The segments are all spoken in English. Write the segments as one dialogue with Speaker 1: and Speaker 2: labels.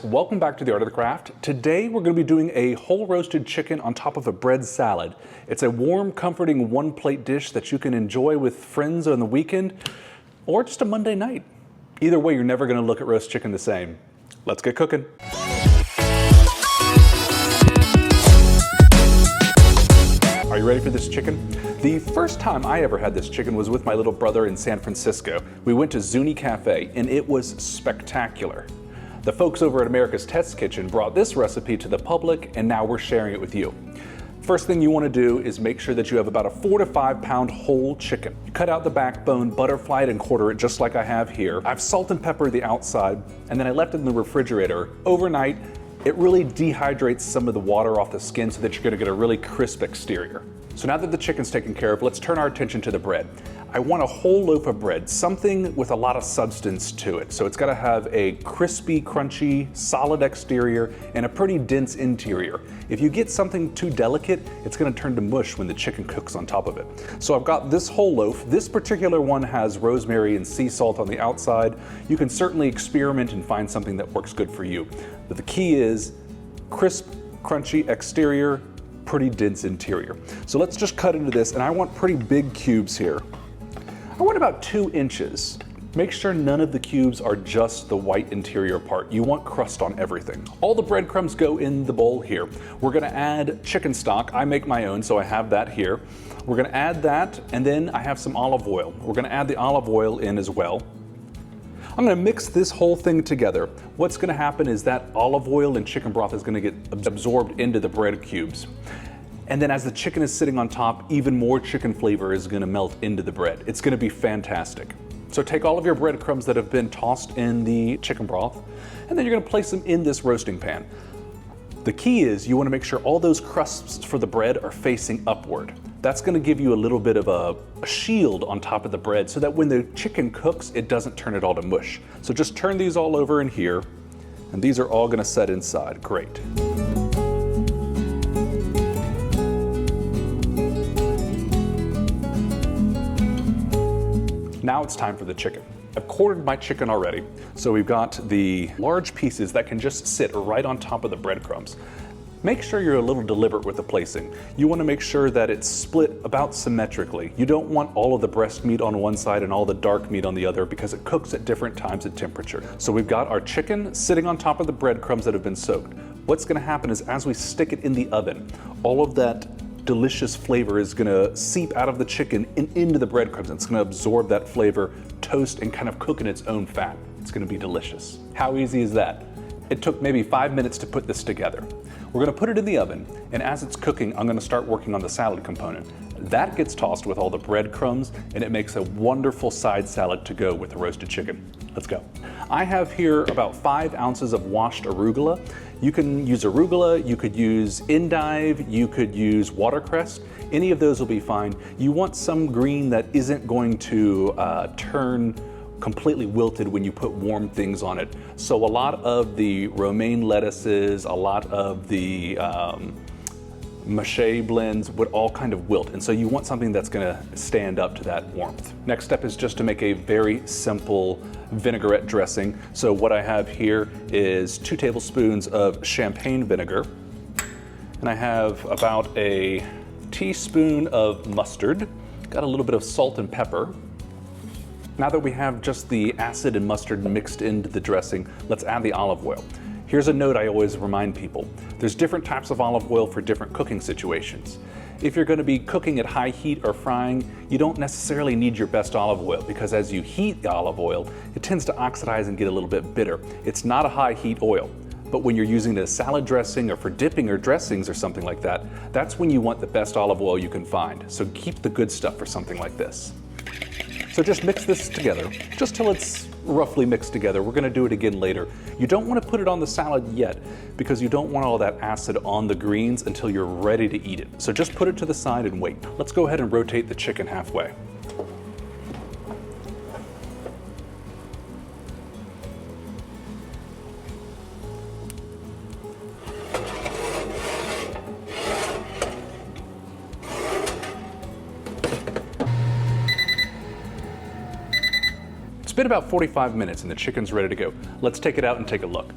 Speaker 1: Welcome back to the Art of the Craft. Today we're going to be doing a whole roasted chicken on top of a bread salad. It's a warm, comforting one-plate dish that you can enjoy with friends on the weekend or just a Monday night. Either way, you're never going to look at roast chicken the same. Let's get cooking. Are you ready for this chicken? The first time I ever had this chicken was with my little brother in San Francisco. We went to Zuni Cafe and it was spectacular. The folks over at America's Test Kitchen brought this recipe to the public and now we're sharing it with you. First thing you want to do is make sure that you have about a 4 to 5 pound whole chicken. Cut out the backbone, butterfly it and quarter it just like I have here. I've salt and peppered the outside and then I left it in the refrigerator overnight. It really dehydrates some of the water off the skin so that you're going to get a really crisp exterior. So now that the chicken's taken care of, let's turn our attention to the bread. I want a whole loaf of bread, something with a lot of substance to it. So it's got to have a crispy, crunchy, solid exterior and a pretty dense interior. If you get something too delicate, it's going to turn to mush when the chicken cooks on top of it. So I've got this whole loaf. This particular one has rosemary and sea salt on the outside. You can certainly experiment and find something that works good for you. But the key is crisp, crunchy exterior, pretty dense interior. So let's just cut into this, and I want pretty big cubes here. I want about 2 inches. Make sure none of the cubes are just the white interior part. You want crust on everything. All the breadcrumbs go in the bowl here. We're gonna add chicken stock. I make my own, so I have that here. We're gonna add that, and then I have some olive oil. We're gonna add the olive oil in as well. I'm gonna mix this whole thing together. What's gonna happen is that olive oil and chicken broth is gonna get absorbed into the bread cubes. And then as the chicken is sitting on top, even more chicken flavor is gonna melt into the bread. It's gonna be fantastic. So take all of your breadcrumbs that have been tossed in the chicken broth, and then you're gonna place them in this roasting pan. The key is you wanna make sure all those crusts for the bread are facing upward. That's gonna give you a little bit of a shield on top of the bread so that when the chicken cooks, it doesn't turn it all to mush. So just turn these all over in here, and these are all gonna set inside. Great. Now it's time for the chicken. I've quartered my chicken already, so we've got the large pieces that can just sit right on top of the breadcrumbs. Make sure you're a little deliberate with the placing. You want to make sure that it's split about symmetrically. You don't want all of the breast meat on one side and all the dark meat on the other because it cooks at different times at temperature. So we've got our chicken sitting on top of the breadcrumbs that have been soaked. What's going to happen is as we stick it in the oven, all of that delicious flavor is gonna seep out of the chicken and into the breadcrumbs. It's gonna absorb that flavor, toast, and kind of cook in its own fat. It's gonna be delicious. How easy is that? It took maybe 5 minutes to put this together. We're gonna put it in the oven, and as it's cooking, I'm gonna start working on the salad component. That gets tossed with all the breadcrumbs, and it makes a wonderful side salad to go with the roasted chicken. Let's go. I have here about 5 ounces of washed arugula. You can use arugula, you could use endive, you could use watercress. Any of those will be fine. You want some green that isn't going to turn completely wilted when you put warm things on it. So a lot of the romaine lettuces, a lot of the mache blends would all kind of wilt. And so you want something that's gonna stand up to that warmth. Next step is just to make a very simple vinaigrette dressing. So what I have here is 2 tablespoons of champagne vinegar. And I have about a teaspoon of mustard. Got a little bit of salt and pepper. Now that we have just the acid and mustard mixed into the dressing, let's add the olive oil. Here's a note I always remind people. There's different types of olive oil for different cooking situations. If you're gonna be cooking at high heat or frying, you don't necessarily need your best olive oil because as you heat the olive oil, it tends to oxidize and get a little bit bitter. It's not a high heat oil, but when you're using it as salad dressing or for dipping or dressings or something like that, that's when you want the best olive oil you can find. So keep the good stuff for something like this. So just mix this together, just till it's roughly mixed together. We're gonna do it again later. You don't wanna put it on the salad yet because you don't want all that acid on the greens until you're ready to eat it. So just put it to the side and wait. Let's go ahead and rotate the chicken halfway. It's been about 45 minutes and the chicken's ready to go. Let's take it out and take a look.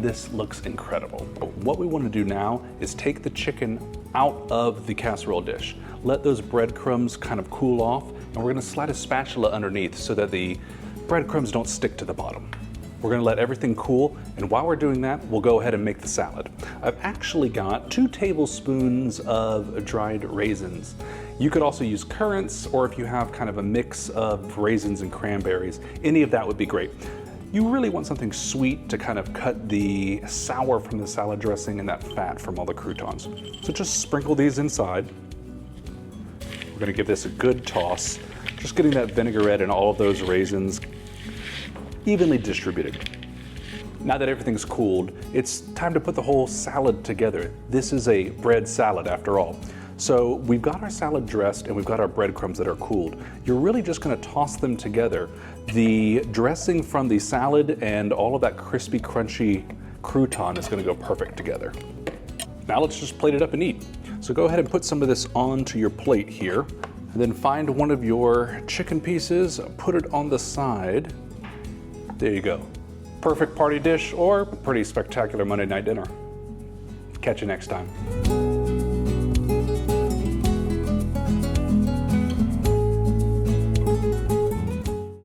Speaker 1: this looks incredible. What we want to do now is take the chicken out of the casserole dish. Let those breadcrumbs kind of cool off, and we're going to slide a spatula underneath so that the breadcrumbs don't stick to the bottom. We're going to let everything cool, and while we're doing that, we'll go ahead and make the salad. I've actually got 2 tablespoons of dried raisins. You could also use currants, or if you have kind of a mix of raisins and cranberries, any of that would be great. You really want something sweet to kind of cut the sour from the salad dressing and that fat from all the croutons. So just sprinkle these inside. We're going to give this a good toss, just getting that vinaigrette and all of those raisins evenly distributed. Now that everything's cooled, it's time to put the whole salad together. This is a bread salad after all. So we've got our salad dressed and we've got our breadcrumbs that are cooled. You're really just gonna toss them together. The dressing from the salad and all of that crispy, crunchy crouton is gonna go perfect together. Now let's just plate it up and eat. So go ahead and put some of this onto your plate here, and then find one of your chicken pieces, put it on the side. There you go. Perfect party dish or pretty spectacular Monday night dinner. Catch you next time.